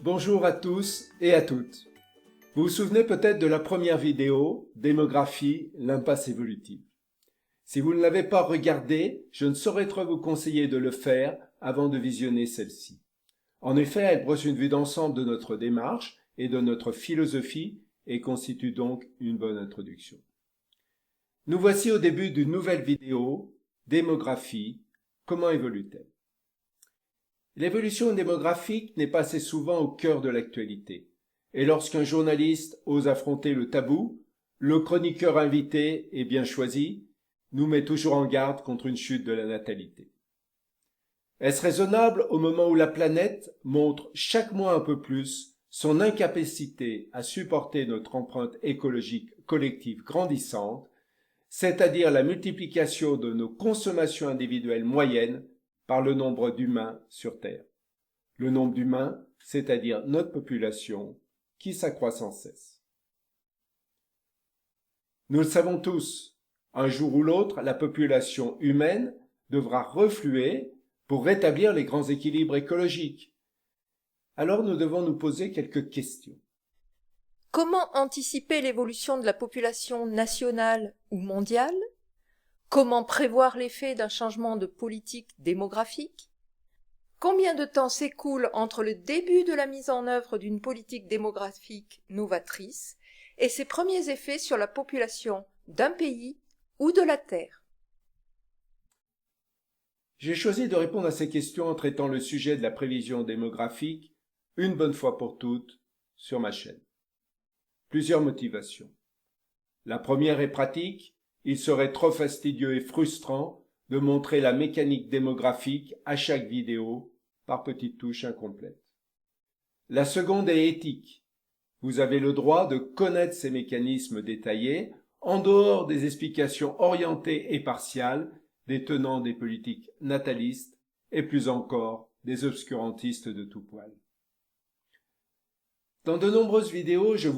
Bonjour à tous et à toutes. Vous vous souvenez peut-être de la première vidéo, Démographie, l'impasse évolutive. Si vous ne l'avez pas regardée, je ne saurais trop vous conseiller de le faire avant de visionner celle-ci. En effet, elle brosse une vue d'ensemble de notre démarche et de notre philosophie et constitue donc une bonne introduction. Nous voici au début d'une nouvelle vidéo, Démographie, comment évolue-t-elle ? L'évolution démographique n'est pas assez souvent au cœur de l'actualité. Et lorsqu'un journaliste ose affronter le tabou, le chroniqueur invité et bien choisi nous met toujours en garde contre une chute de la natalité. Est-ce raisonnable au moment où la planète montre chaque mois un peu plus son incapacité à supporter notre empreinte écologique collective grandissante, c'est-à-dire la multiplication de nos consommations individuelles moyennes par le nombre d'humains sur Terre. Le nombre d'humains, c'est-à-dire notre population, qui s'accroît sans cesse. Nous le savons tous, un jour ou l'autre, la population humaine devra refluer pour rétablir les grands équilibres écologiques. Alors nous devons nous poser quelques questions. Comment anticiper l'évolution de la population nationale ou mondiale ? Comment prévoir l'effet d'un changement de politique démographique ? Combien de temps s'écoule entre le début de la mise en œuvre d'une politique démographique novatrice et ses premiers effets sur la population d'un pays ou de la Terre ? J'ai choisi de répondre à ces questions en traitant le sujet de la prévision démographique une bonne fois pour toutes sur ma chaîne. Plusieurs motivations. La première est pratique. Il serait trop fastidieux et frustrant de montrer la mécanique démographique à chaque vidéo par petites touches incomplètes. La seconde est éthique. Vous avez le droit de connaître ces mécanismes détaillés en dehors des explications orientées et partiales des tenants des politiques natalistes et plus encore des obscurantistes de tout poil. Dans de nombreuses vidéos, je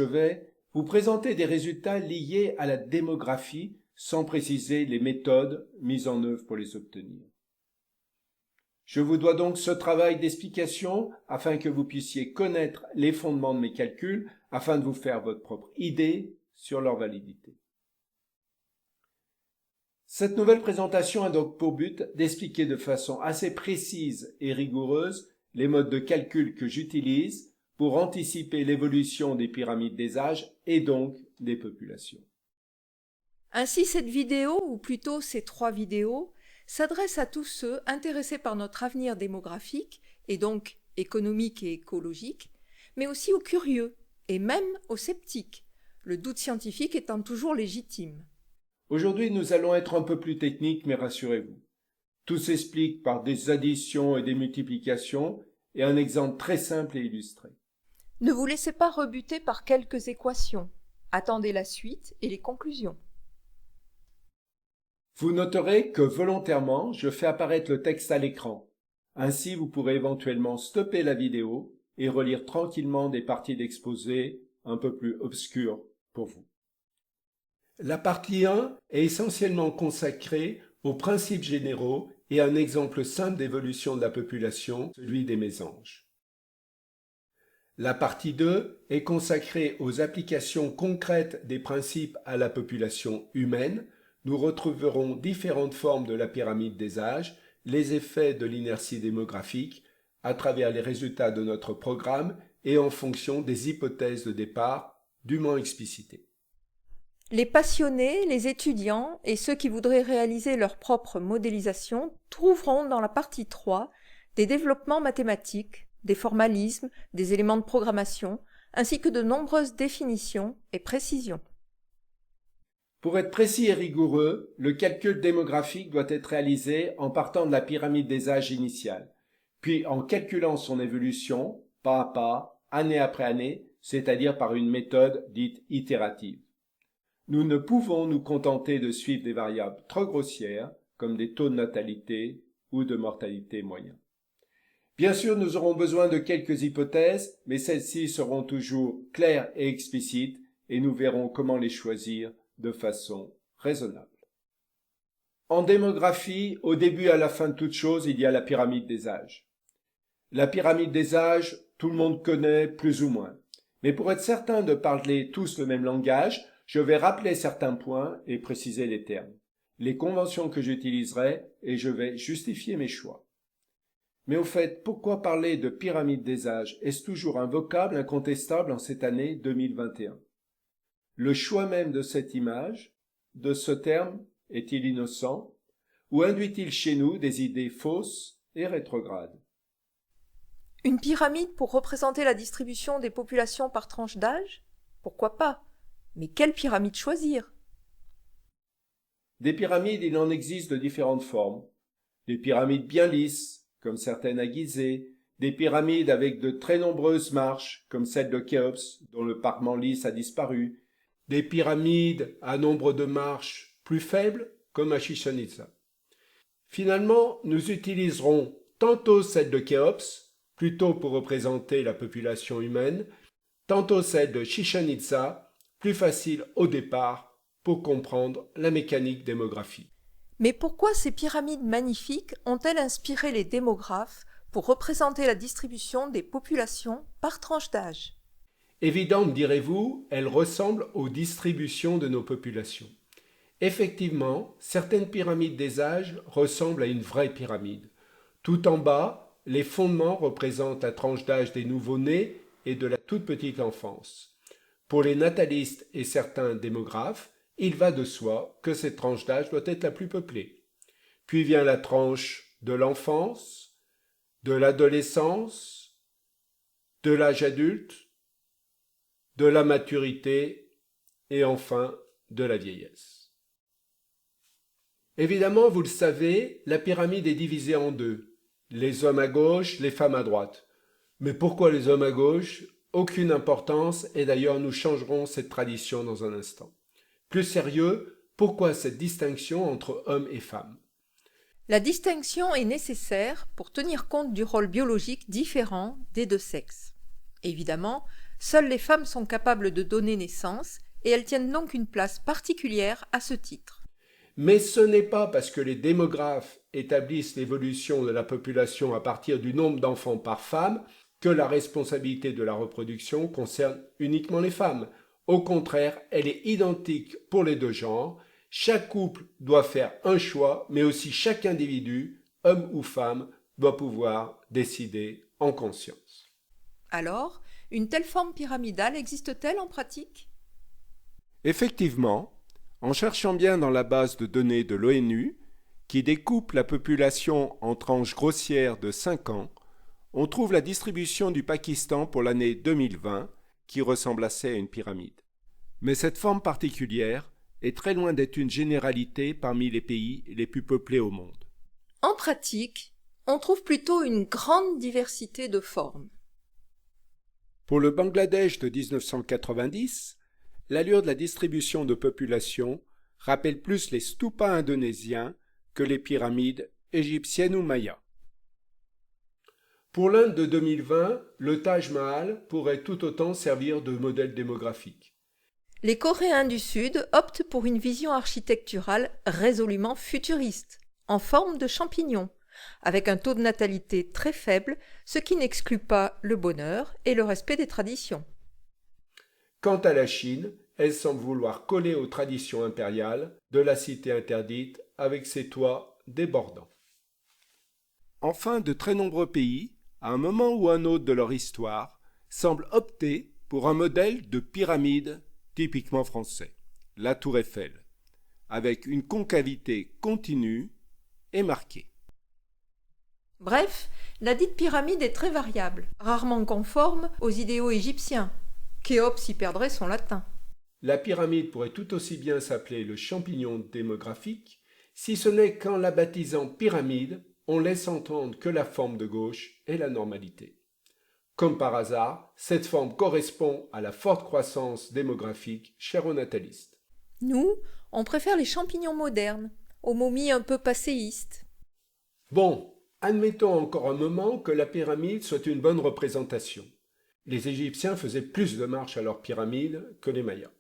vais vous présenter des résultats liés à la démographie sans préciser les méthodes mises en œuvre pour les obtenir. Je vous dois donc ce travail d'explication afin que vous puissiez connaître les fondements de mes calculs, afin de vous faire votre propre idée sur leur validité. Cette nouvelle présentation a donc pour but d'expliquer de façon assez précise et rigoureuse les modes de calcul que j'utilise pour anticiper l'évolution des pyramides des âges et donc des populations. Ainsi, cette vidéo, ou plutôt ces 3 vidéos, s'adresse à tous ceux intéressés par notre avenir démographique, et donc économique et écologique, mais aussi aux curieux, et même aux sceptiques, le doute scientifique étant toujours légitime. Aujourd'hui, nous allons être un peu plus techniques, mais rassurez-vous. Tout s'explique par des additions et des multiplications, et un exemple très simple et illustré. Ne vous laissez pas rebuter par quelques équations. Attendez la suite et les conclusions. Vous noterez que volontairement, je fais apparaître le texte à l'écran. Ainsi, vous pourrez éventuellement stopper la vidéo et relire tranquillement des parties d'exposé un peu plus obscures pour vous. La partie 1 est essentiellement consacrée aux principes généraux et à un exemple simple d'évolution de la population, celui des mésanges. La partie 2 est consacrée aux applications concrètes des principes à la population humaine. Nous retrouverons différentes formes de la pyramide des âges, les effets de l'inertie démographique, à travers les résultats de notre programme et en fonction des hypothèses de départ dûment explicitées. Les passionnés, les étudiants et ceux qui voudraient réaliser leur propre modélisation trouveront dans la partie 3 des développements mathématiques, des formalismes, des éléments de programmation, ainsi que de nombreuses définitions et précisions. Pour être précis et rigoureux, le calcul démographique doit être réalisé en partant de la pyramide des âges initiale, puis en calculant son évolution, pas à pas, année après année, c'est-à-dire par une méthode dite itérative. Nous ne pouvons nous contenter de suivre des variables trop grossières, comme des taux de natalité ou de mortalité moyens. Bien sûr, nous aurons besoin de quelques hypothèses, mais celles-ci seront toujours claires et explicites, et nous verrons comment les choisir de façon raisonnable. En démographie, au début et à la fin de toute chose, il y a la pyramide des âges. La pyramide des âges, tout le monde connaît plus ou moins. Mais pour être certain de parler tous le même langage, je vais rappeler certains points et préciser les termes, les conventions que j'utiliserai et je vais justifier mes choix. Mais au fait, pourquoi parler de pyramide des âges? Est-ce toujours un vocable incontestable en cette année 2021? Le choix même de cette image, de ce terme, est-il innocent? Ou induit-il chez nous des idées fausses et rétrogrades? Une pyramide pour représenter la distribution des populations par tranche d'âge? Pourquoi pas? Mais quelle pyramide choisir? Des pyramides, il en existe de différentes formes. Des pyramides bien lisses, comme certaines à Gizeh, des pyramides avec de très nombreuses marches, comme celle de Khéops, dont le parement lisse a disparu, des pyramides à nombre de marches plus faibles, comme à Chichén Itzá. Finalement, nous utiliserons tantôt celle de Khéops, plutôt pour représenter la population humaine, tantôt celle de Chichén Itzá, plus facile au départ pour comprendre la mécanique démographique. Mais pourquoi ces pyramides magnifiques ont-elles inspiré les démographes pour représenter la distribution des populations par tranche d'âge? Évidente, direz-vous, elles ressemblent aux distributions de nos populations. Effectivement, certaines pyramides des âges ressemblent à une vraie pyramide. Tout en bas, les fondements représentent la tranche d'âge des nouveau-nés et de la toute petite enfance. Pour les natalistes et certains démographes, il va de soi que cette tranche d'âge doit être la plus peuplée. Puis vient la tranche de l'enfance, de l'adolescence, de l'âge adulte, de la maturité et enfin de la vieillesse. Évidemment, vous le savez, la pyramide est divisée en deux, les hommes à gauche, les femmes à droite. Mais pourquoi les hommes à gauche? Aucune importance et d'ailleurs nous changerons cette tradition dans un instant. Plus sérieux, pourquoi cette distinction entre hommes et femmes? La distinction est nécessaire pour tenir compte du rôle biologique différent des deux sexes. Évidemment, seules les femmes sont capables de donner naissance et elles tiennent donc une place particulière à ce titre. Mais ce n'est pas parce que les démographes établissent l'évolution de la population à partir du nombre d'enfants par femme que la responsabilité de la reproduction concerne uniquement les femmes. Au contraire, elle est identique pour les deux genres. Chaque couple doit faire un choix, mais aussi chaque individu, homme ou femme, doit pouvoir décider en conscience. Alors, une telle forme pyramidale existe-t-elle en pratique? Effectivement, en cherchant bien dans la base de données de l'ONU, qui découpe la population en tranches grossières de 5 ans, on trouve la distribution du Pakistan pour l'année 2020, qui ressemble assez à une pyramide. Mais cette forme particulière est très loin d'être une généralité parmi les pays les plus peuplés au monde. En pratique, on trouve plutôt une grande diversité de formes. Pour le Bangladesh de 1990, l'allure de la distribution de population rappelle plus les stupas indonésiens que les pyramides égyptiennes ou mayas. Pour l'Inde de 2020, le Taj Mahal pourrait tout autant servir de modèle démographique. Les Coréens du Sud optent pour une vision architecturale résolument futuriste, en forme de champignon, avec un taux de natalité très faible, ce qui n'exclut pas le bonheur et le respect des traditions. Quant à la Chine, elle semble vouloir coller aux traditions impériales de la cité interdite avec ses toits débordants. Enfin, de très nombreux pays, à un moment ou un autre de leur histoire, semblent opter pour un modèle de pyramide typiquement français, la Tour Eiffel, avec une concavité continue et marquée. Bref, la dite pyramide est très variable, rarement conforme aux idéaux égyptiens. Khéops y perdrait son latin. La pyramide pourrait tout aussi bien s'appeler le champignon démographique, si ce n'est qu'en la baptisant pyramide, on laisse entendre que la forme de gauche est la normalité. Comme par hasard, cette forme correspond à la forte croissance démographique chère aux natalistes. Nous, on préfère les champignons modernes, aux momies un peu passéistes. Bon, admettons encore un moment que la pyramide soit une bonne représentation. Les Égyptiens faisaient plus de marches à leur pyramide que les Mayas.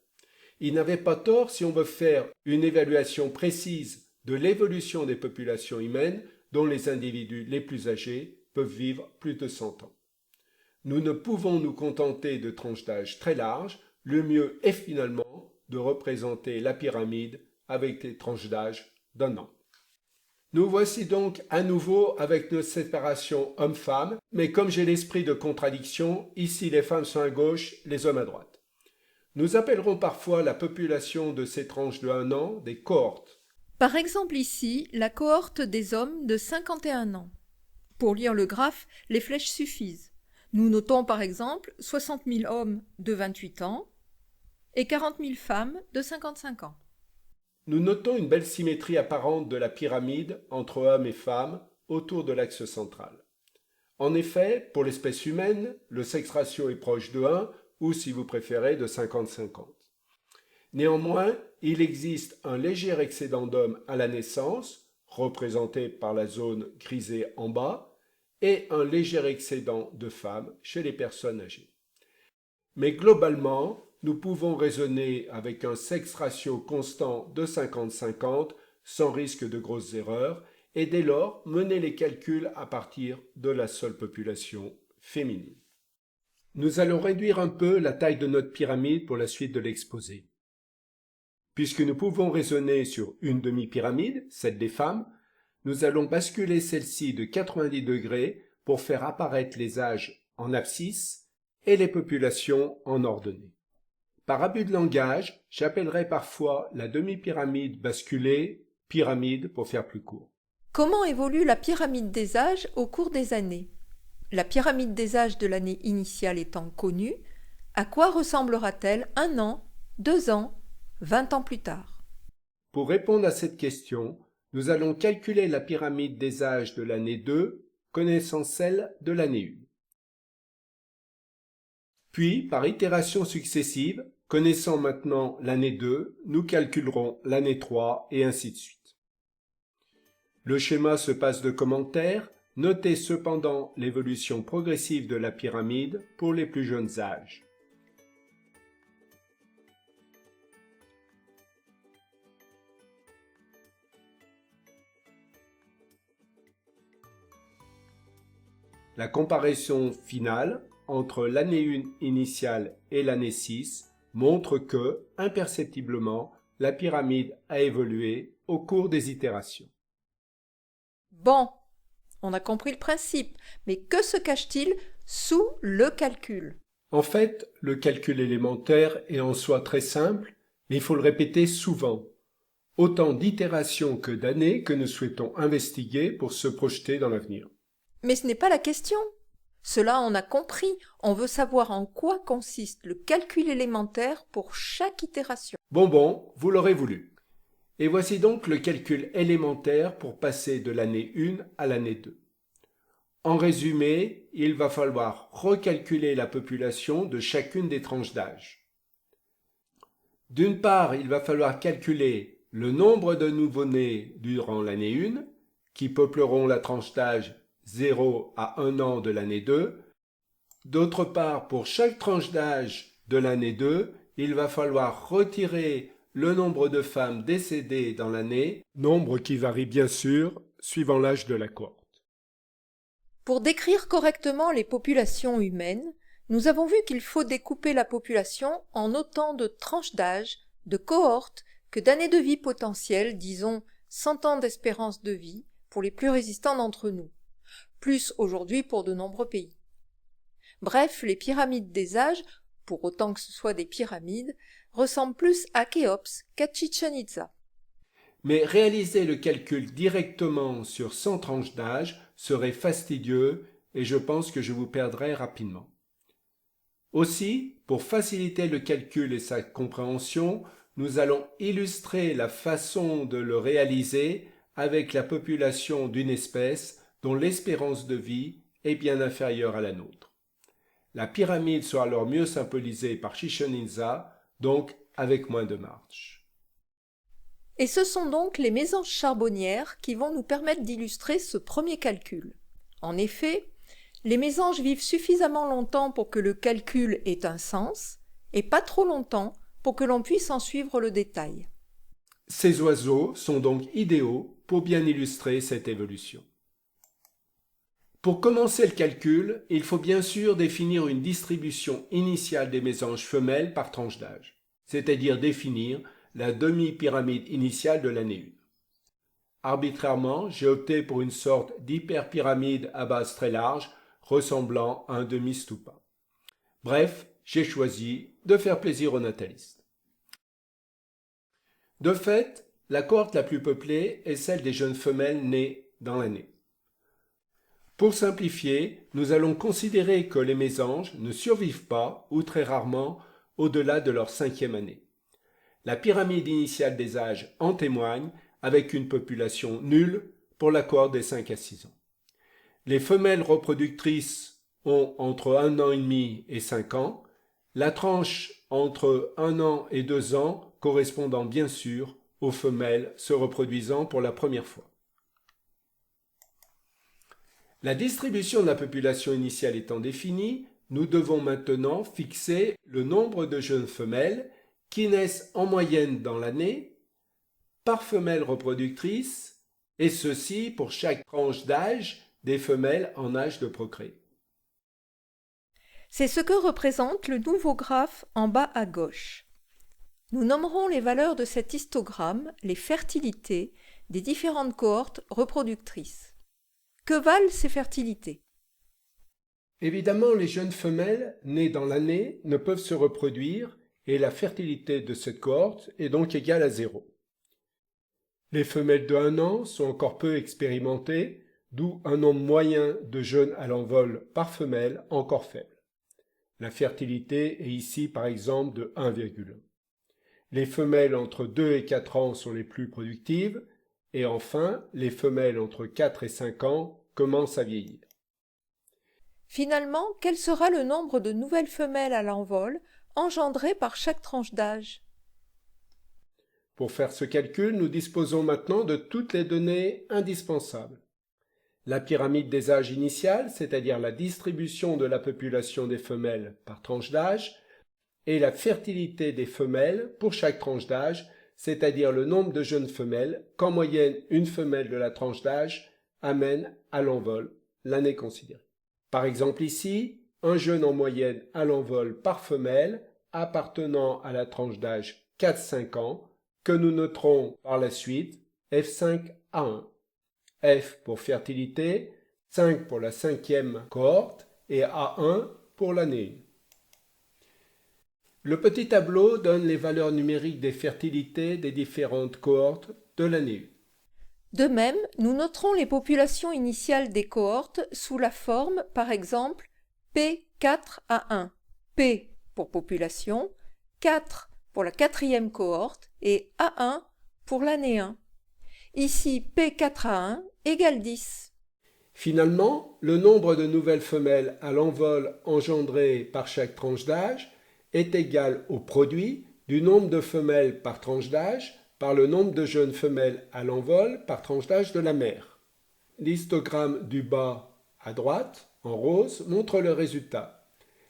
Ils n'avaient pas tort si on veut faire une évaluation précise de l'évolution des populations humaines dont les individus les plus âgés peuvent vivre plus de 100 ans. Nous ne pouvons nous contenter de tranches d'âge très larges, le mieux est finalement de représenter la pyramide avec des tranches d'âge d'1 an. Nous voici donc à nouveau avec notre séparation hommes-femmes, mais comme j'ai l'esprit de contradiction, ici les femmes sont à gauche, les hommes à droite. Nous appellerons parfois la population de ces tranches de 1 an des cohortes. Par exemple ici, la cohorte des hommes de 51 ans. Pour lire le graphe, les flèches suffisent. Nous notons par exemple 60 000 hommes de 28 ans et 40 000 femmes de 55 ans. Nous notons une belle symétrie apparente de la pyramide entre hommes et femmes autour de l'axe central. En effet, pour l'espèce humaine, le sexe ratio est proche de 1 ou, si vous préférez, de 50-50. Néanmoins, il existe un léger excédent d'hommes à la naissance, représenté par la zone grisée en bas, et un léger excédent de femmes chez les personnes âgées. Mais globalement, nous pouvons raisonner avec un sexe ratio constant de 50-50 sans risque de grosses erreurs et dès lors mener les calculs à partir de la seule population féminine. Nous allons réduire un peu la taille de notre pyramide pour la suite de l'exposé. Puisque nous pouvons raisonner sur une demi-pyramide, celle des femmes, nous allons basculer celle-ci de 90 degrés pour faire apparaître les âges en abscisse et les populations en ordonnée. Par abus de langage, j'appellerai parfois la demi-pyramide basculée pyramide pour faire plus court. Comment évolue la pyramide des âges au cours des années? La pyramide des âges de l'année initiale étant connue, à quoi ressemblera-t-elle 1 an, 2 ans, 20 ans plus tard? Pour répondre à cette question, nous allons calculer la pyramide des âges de l'année 2, connaissant celle de l'année 1. Puis, par itération successive, connaissant maintenant l'année 2, nous calculerons l'année 3 et ainsi de suite. Le schéma se passe de commentaires, notez cependant l'évolution progressive de la pyramide pour les plus jeunes âges. La comparaison finale entre l'année 1 initiale et l'année 6 montre que, imperceptiblement, la pyramide a évolué au cours des itérations. Bon, on a compris le principe, mais que se cache-t-il sous le calcul? En fait, le calcul élémentaire est en soi très simple, mais il faut le répéter souvent. Autant d'itérations que d'années que nous souhaitons investiguer pour se projeter dans l'avenir. Mais ce n'est pas la question. Cela on a compris, on veut savoir en quoi consiste le calcul élémentaire pour chaque itération. Bon, vous l'aurez voulu. Et voici donc le calcul élémentaire pour passer de l'année 1 à l'année 2. En résumé, il va falloir recalculer la population de chacune des tranches d'âge. D'une part, il va falloir calculer le nombre de nouveau-nés durant l'année 1, qui peupleront la tranche d'âge 0 à 1 an de l'année 2. D'autre part, pour chaque tranche d'âge de l'année 2, il va falloir retirer le nombre de femmes décédées dans l'année, nombre qui varie bien sûr suivant l'âge de la cohorte. Pour décrire correctement les populations humaines, nous avons vu qu'il faut découper la population en autant de tranches d'âge, de cohortes, que d'années de vie potentielles, disons 100 ans d'espérance de vie pour les plus résistants d'entre nous, plus aujourd'hui pour de nombreux pays. Bref, les pyramides des âges, pour autant que ce soit des pyramides, ressemblent plus à Khéops qu'à Chichén Itzá. Mais réaliser le calcul directement sur 100 tranches d'âge serait fastidieux et je pense que je vous perdrai rapidement. Aussi, pour faciliter le calcul et sa compréhension, nous allons illustrer la façon de le réaliser avec la population d'une espèce dont l'espérance de vie est bien inférieure à la nôtre. La pyramide sera alors mieux symbolisée par Chichén Itzá, donc avec moins de marge. Et ce sont donc les mésanges charbonnières qui vont nous permettre d'illustrer ce premier calcul. En effet, les mésanges vivent suffisamment longtemps pour que le calcul ait un sens, et pas trop longtemps pour que l'on puisse en suivre le détail. Ces oiseaux sont donc idéaux pour bien illustrer cette évolution. Pour commencer le calcul, il faut bien sûr définir une distribution initiale des mésanges femelles par tranche d'âge, c'est-à-dire définir la demi-pyramide initiale de l'année 1. Arbitrairement, j'ai opté pour une sorte d'hyperpyramide à base très large, ressemblant à un demi-stupa. Bref, j'ai choisi de faire plaisir aux natalistes. De fait, la cohorte la plus peuplée est celle des jeunes femelles nées dans l'année. Pour simplifier, nous allons considérer que les mésanges ne survivent pas, ou très rarement, au-delà de leur 5e année. La pyramide initiale des âges en témoigne, avec une population nulle pour la cohorte des 5 à 6 ans. Les femelles reproductrices ont entre 1 an et demi et 5 ans, la tranche entre 1 an et 2 ans correspondant bien sûr aux femelles se reproduisant pour la première fois. La distribution de la population initiale étant définie, nous devons maintenant fixer le nombre de jeunes femelles qui naissent en moyenne dans l'année par femelle reproductrice, et ceci pour chaque tranche d'âge des femelles en âge de procréer. C'est ce que représente le nouveau graphe en bas à gauche. Nous nommerons les valeurs de cet histogramme les fertilités des différentes cohortes reproductrices. Que valent ces fertilités? Évidemment, les jeunes femelles nées dans l'année ne peuvent se reproduire et la fertilité de cette cohorte est donc égale à 0. Les femelles de 1 an sont encore peu expérimentées, d'où un nombre moyen de jeunes à l'envol par femelle encore faible. La fertilité est ici par exemple de 1,1. Les femelles entre 2 et 4 ans sont les plus productives, et enfin, les femelles entre 4 et 5 ans commencent à vieillir. Finalement, quel sera le nombre de nouvelles femelles à l'envol engendrées par chaque tranche d'âge? Pour faire ce calcul, nous disposons maintenant de toutes les données indispensables. La pyramide des âges initiales, c'est-à-dire la distribution de la population des femelles par tranche d'âge, et la fertilité des femelles pour chaque tranche d'âge, c'est-à-dire le nombre de jeunes femelles qu'en moyenne une femelle de la tranche d'âge amène à l'envol l'année considérée. Par exemple ici, un jeune en moyenne à l'envol par femelle appartenant à la tranche d'âge 4-5 ans que nous noterons par la suite F5A1. F pour fertilité, 5 pour la 5e cohorte et A1 pour l'année 1. Le petit tableau donne les valeurs numériques des fertilités des différentes cohortes de l'année 1. De même, nous noterons les populations initiales des cohortes sous la forme, par exemple, P4A1, P pour population, 4 pour la 4e cohorte et A1 pour l'année 1. Ici, P4A1 égale 10. Finalement, le nombre de nouvelles femelles à l'envol engendrées par chaque tranche d'âge est égal au produit du nombre de femelles par tranche d'âge par le nombre de jeunes femelles à l'envol par tranche d'âge de la mère. L'histogramme du bas à droite, en rose, montre le résultat.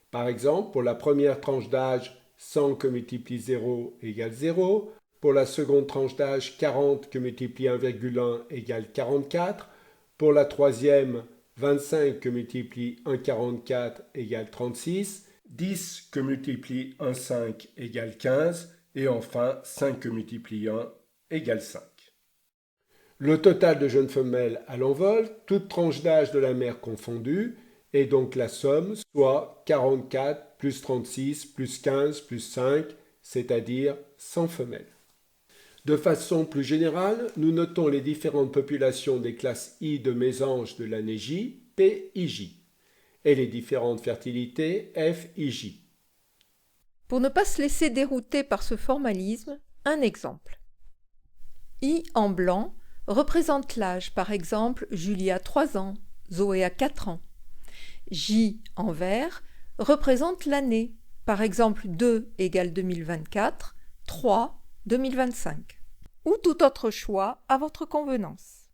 Par exemple, pour la première tranche d'âge, 100 que multiplie 0 égale 0. Pour la seconde tranche d'âge, 40 que multiplie 1,1 égale 44. Pour la troisième, 25 que multiplie 1,44 égale 36. 10 que multiplie 1,5 égale 15, et enfin 5 que multiplie 1 égale 5. Le total de jeunes femelles à l'envol, toute tranche d'âge de la mère confondue, est donc la somme, soit 44 plus 36 plus 15 plus 5, c'est-à-dire 100 femelles. De façon plus générale, nous notons les différentes populations des classes I de mésanges de l'année J, P, I, J, et les différentes fertilités F, I, J. Pour ne pas se laisser dérouter par ce formalisme, un exemple. I en blanc représente l'âge, par exemple Julie a 3 ans, Zoé a 4 ans. J en vert représente l'année, par exemple 2 égale 2024, 3 2025, ou tout autre choix à votre convenance.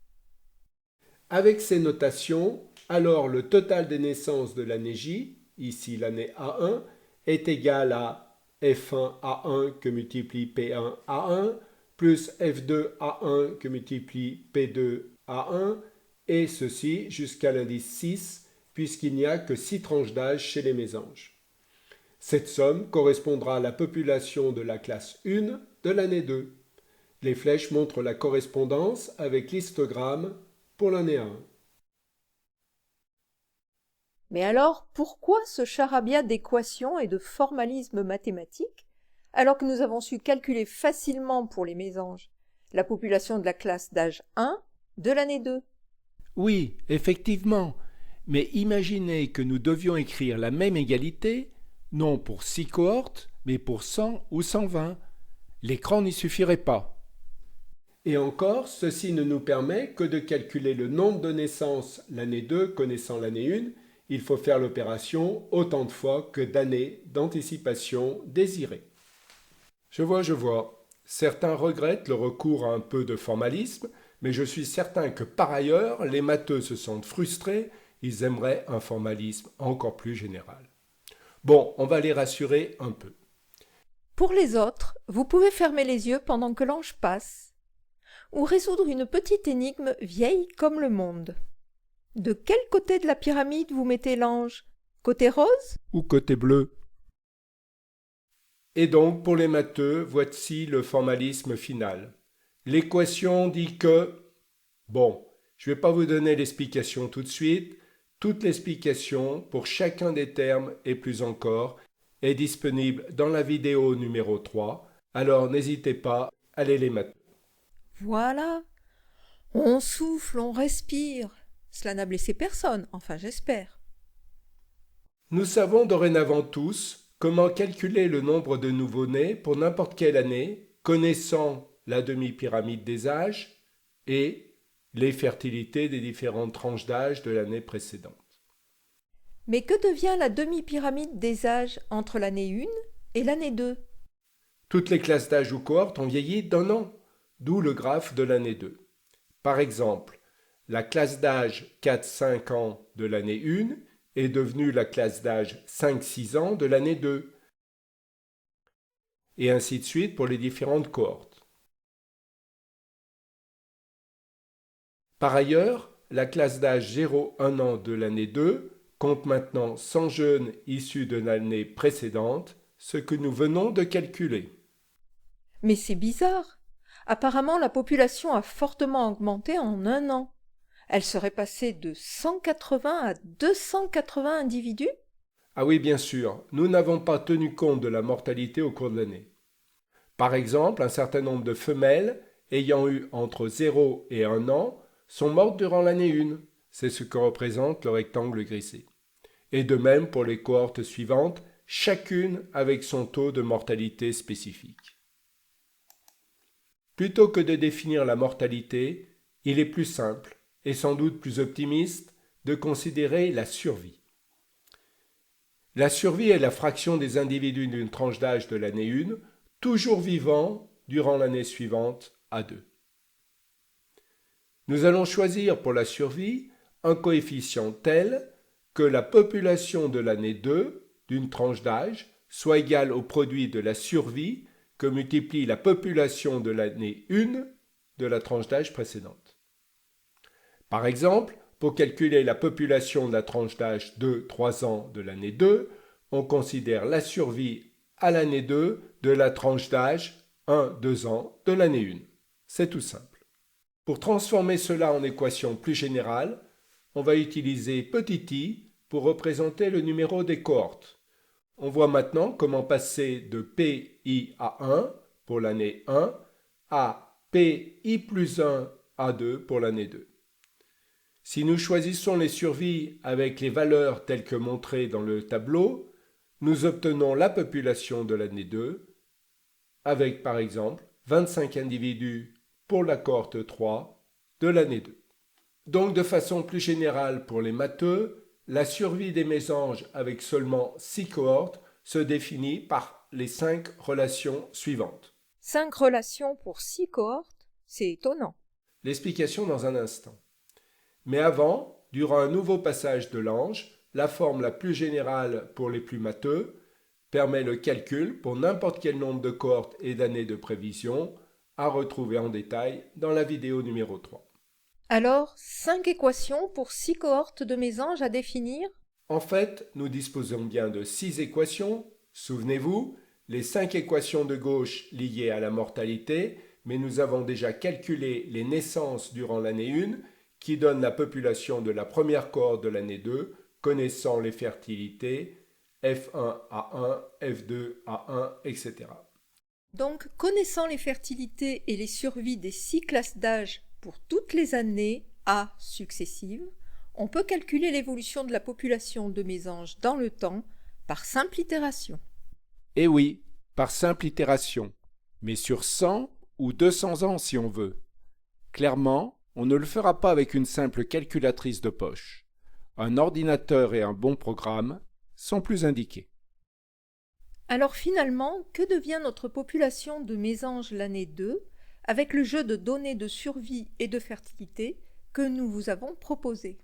Avec ces notations, alors le total des naissances de l'année J, ici l'année A1, est égal à F1A1 que multiplie P1A1 plus F2A1 que multiplie P2A1 et ceci jusqu'à l'indice 6, puisqu'il n'y a que 6 tranches d'âge chez les mésanges. Cette somme correspondra à la population de la classe 1 de l'année 2. Les flèches montrent la correspondance avec l'histogramme pour l'année 1. Mais alors, pourquoi ce charabia d'équations et de formalisme mathématique, alors que nous avons su calculer facilement pour les mésanges la population de la classe d'âge 1 de l'année 2? Oui, effectivement, mais imaginez que nous devions écrire la même égalité, non pour 6 cohortes, mais pour 100 ou 120. L'écran n'y suffirait pas. Et encore, ceci ne nous permet que de calculer le nombre de naissances l'année 2 connaissant l'année 1. Il faut faire l'opération autant de fois que d'années d'anticipation désirées. Je vois. Certains regrettent le recours à un peu de formalisme, mais je suis certain que par ailleurs, les matheux se sentent frustrés, ils aimeraient un formalisme encore plus général. Bon, on va les rassurer un peu. Pour les autres, vous pouvez fermer les yeux pendant que l'ange passe, ou résoudre une petite énigme vieille comme le monde. De quel côté de la pyramide vous mettez l'ange? Côté rose? Ou côté bleu? Et donc, pour les matheux, voici le formalisme final. L'équation dit que... Bon, je ne vais pas vous donner l'explication tout de suite. Toute l'explication pour chacun des termes et plus encore est disponible dans la vidéo numéro 3. Alors n'hésitez pas, allez les matheux. Voilà. On souffle, on respire. Cela n'a blessé personne, enfin j'espère. Nous savons dorénavant tous comment calculer le nombre de nouveau-nés pour n'importe quelle année, connaissant la demi-pyramide des âges et les fertilités des différentes tranches d'âge de l'année précédente. Mais que devient la demi-pyramide des âges entre l'année 1 et l'année 2? Toutes les classes d'âge ou cohortes ont vieilli d'un an, d'où le graphe de l'année 2. Par exemple, la classe d'âge 4-5 ans de l'année 1 est devenue la classe d'âge 5-6 ans de l'année 2. Et ainsi de suite pour les différentes cohortes. Par ailleurs, la classe d'âge 0-1 an de l'année 2 compte maintenant 100 jeunes issus de l'année précédente, ce que nous venons de calculer. Mais c'est bizarre. Apparemment, la population a fortement augmenté en un an. Elle serait passée de 180 à 280 individus? Ah oui, bien sûr, nous n'avons pas tenu compte de la mortalité au cours de l'année. Par exemple, un certain nombre de femelles ayant eu entre 0 et 1 an sont mortes durant l'année 1. C'est ce que représente le rectangle grisé. Et de même pour les cohortes suivantes, chacune avec son taux de mortalité spécifique. Plutôt que de définir la mortalité, il est plus simple, et sans doute plus optimiste, de considérer la survie. La survie est la fraction des individus d'une tranche d'âge de l'année 1, toujours vivants durant l'année suivante à 2. Nous allons choisir pour la survie un coefficient tel que la population de l'année 2 d'une tranche d'âge soit égale au produit de la survie que multiplie la population de l'année 1 de la tranche d'âge précédente. Par exemple, pour calculer la population de la tranche d'âge 2-3 ans de l'année 2, on considère la survie à l'année 2 de la tranche d'âge 1-2 ans de l'année 1. C'est tout simple. Pour transformer cela en équation plus générale, on va utiliser petit i pour représenter le numéro des cohortes. On voit maintenant comment passer de PI à 1 pour l'année 1 à PI plus 1 à 2 pour l'année 2. Si nous choisissons les survies avec les valeurs telles que montrées dans le tableau, nous obtenons la population de l'année 2 avec par exemple 25 individus pour la cohorte 3 de l'année 2. Donc de façon plus générale pour les matheux, la survie des mésanges avec seulement 6 cohortes se définit par les 5 relations suivantes. 5 relations pour 6 cohortes? C'est étonnant. L'explication dans un instant. Mais avant, durant un nouveau passage de l'ange, la forme la plus générale pour les plus matheux permet le calcul pour n'importe quel nombre de cohortes et d'années de prévision à retrouver en détail dans la vidéo numéro 3. Alors, 5 équations pour 6 cohortes de mésanges à définir? En fait, nous disposons bien de 6 équations. Souvenez-vous, les 5 équations de gauche liées à la mortalité, mais nous avons déjà calculé les naissances durant l'année 1, qui donnent la population de la première cohorte de l'année 2, connaissant les fertilités F1A1, F2A1, etc. Donc, connaissant les fertilités et les survies des 6 classes d'âge pour toutes les années A successives, on peut calculer l'évolution de la population de mésanges dans le temps par simple itération. Eh oui, par simple itération, mais sur 100 ou 200 ans si on veut. Clairement, on ne le fera pas avec une simple calculatrice de poche. Un ordinateur et un bon programme sont plus indiqués. Alors finalement, que devient notre population de mésanges l'année 2 avec le jeu de données de survie et de fertilité que nous vous avons proposé?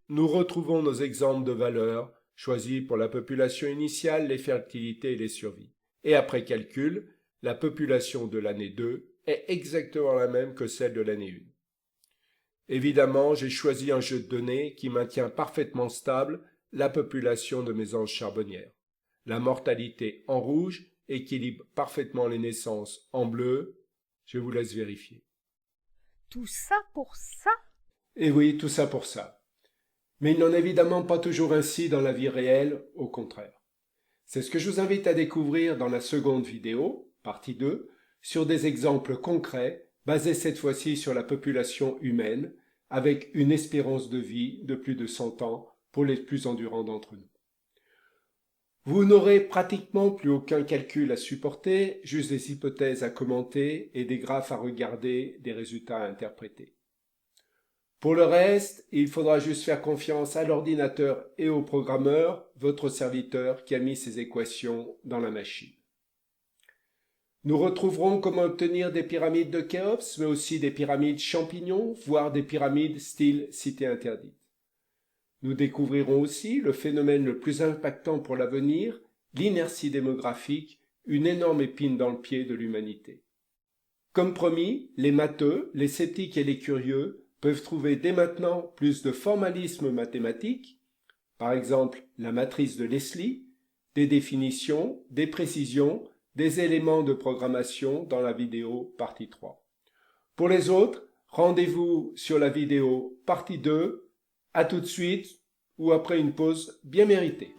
Nous retrouvons nos exemples de valeurs choisis pour la population initiale, les fertilités et les survies. Et après calcul, la population de l'année 2 est exactement la même que celle de l'année 1. Évidemment, j'ai choisi un jeu de données qui maintient parfaitement stable la population de mésanges charbonnières. La mortalité en rouge équilibre parfaitement les naissances en bleu. Je vous laisse vérifier. Tout ça pour ça? Et oui, tout ça pour ça. Mais il n'en est évidemment pas toujours ainsi dans la vie réelle, au contraire. C'est ce que je vous invite à découvrir dans la seconde vidéo, partie 2, sur des exemples concrets, basés cette fois-ci sur la population humaine, avec une espérance de vie de plus de 100 ans pour les plus endurants d'entre nous. Vous n'aurez pratiquement plus aucun calcul à supporter, juste des hypothèses à commenter et des graphes à regarder, des résultats à interpréter. Pour le reste, il faudra juste faire confiance à l'ordinateur et au programmeur, votre serviteur qui a mis ces équations dans la machine. Nous retrouverons comment obtenir des pyramides de Khéops, mais aussi des pyramides champignons, voire des pyramides style cité interdite. Nous découvrirons aussi le phénomène le plus impactant pour l'avenir, l'inertie démographique, une énorme épine dans le pied de l'humanité. Comme promis, les matheux, les sceptiques et les curieux peuvent trouver dès maintenant plus de formalisme mathématique, par exemple la matrice de Leslie, des définitions, des précisions, des éléments de programmation dans la vidéo partie 3. Pour les autres, rendez-vous sur la vidéo partie 2. À tout de suite ou après une pause bien méritée.